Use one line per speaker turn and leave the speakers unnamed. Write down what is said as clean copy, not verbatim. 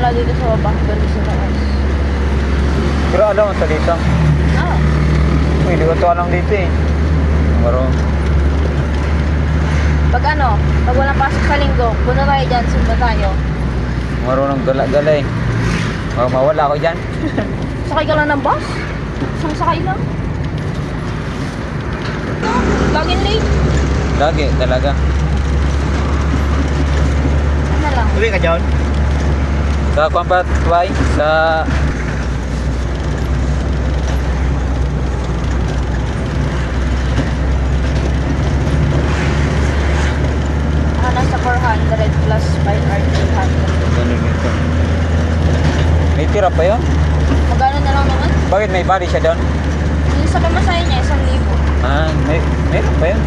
wala dito sa baba. Doon sa taas.
Pero alam mo sa dito.
Ah.
Uy, di ko ito alam dito eh. Marong.
Pag ano, pag walang pasok sa linggo, punta tayo dyan, simba tayo.
Marunong gala-gala eh. Mawala ako dyan.
Sakay ka lang ng bus? Isang sakay lang? Laging late.
Lagi talaga.
Ano lang?
Uwi ka dyan?
Sa Kwampat, Wai, sa...
Nasa 400 plus 5 or 300.
Ganun ito. May tira pa yun?
Magkano na lang naman?
Bakit may body siya doon?
Yung sa pamasahe niya, 1,000.
Meron pa yun.